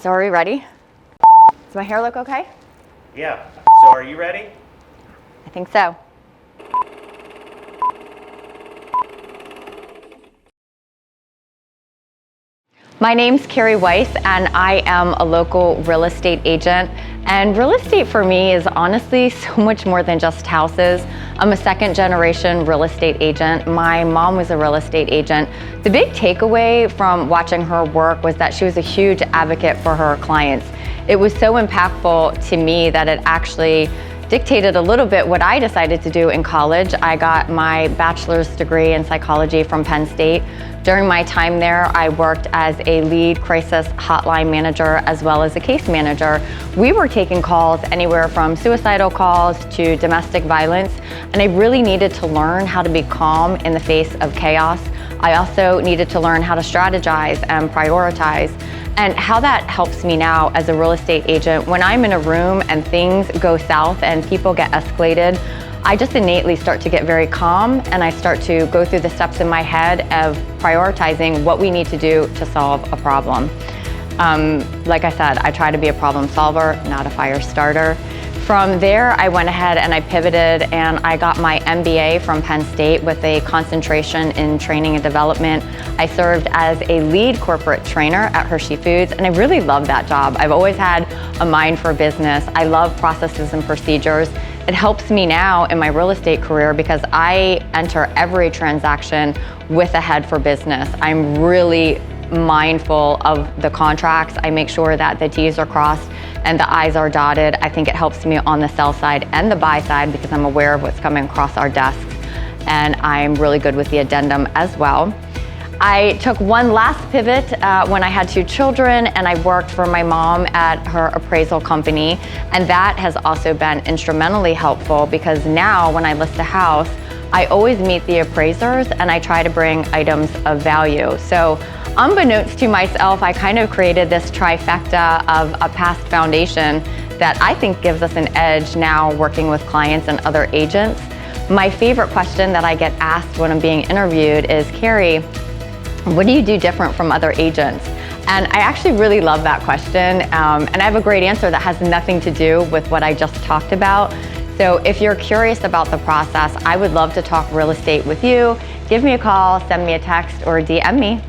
So are we ready? Does my hair look okay? Yeah. So are you ready? I think so. My name's Keri Who, and I am a local real estate agent. And real estate for me is honestly so much more than just houses. I'm a second generation real estate agent. My mom was a real estate agent. The big takeaway from watching her work was that she was a huge advocate for her clients. It was so impactful to me that it actually dictated a little bit what I decided to do in college. I got my bachelor's degree in psychology from Penn State. During my time there, I worked as a lead crisis hotline manager as well as a case manager. We were taking calls anywhere from suicidal calls to domestic violence, and I really needed to learn how to be calm in the face of chaos. I also needed to learn how to strategize and prioritize. And how that helps me now as a real estate agent, when I'm in a room and things go south and people get escalated, I just innately start to get very calm, and I start to go through the steps in my head of prioritizing what we need to do to solve a problem. Like I said, I try to be a problem solver, not a fire starter. From there, I went ahead and I pivoted and I got my MBA from Penn State with a concentration in training and development. I served as a lead corporate trainer at Hershey Foods, and I really love that job. I've always had a mind for business. I love processes and procedures. It helps me now in my real estate career because I enter every transaction with a head for business. I'm really mindful of the contracts. I make sure that the T's are crossed and the I's are dotted. I think it helps me on the sell side and the buy side because I'm aware of what's coming across our desks, and I'm really good with the addendum as well. I took one last pivot when I had 2 children, and I worked for my mom at her appraisal company, and that has also been instrumentally helpful because now when I list a house, I always meet the appraisers and I try to bring items of value. So unbeknownst to myself, I kind of created this trifecta of a past foundation that I think gives us an edge now working with clients and other agents. My favorite question that I get asked when I'm being interviewed is, Keri, what do you do different from other agents? And I actually really love that question. And I have a great answer that has nothing to do with what I just talked about. So if you're curious about the process, I would love to talk real estate with you. Give me a call, send me a text, or DM me.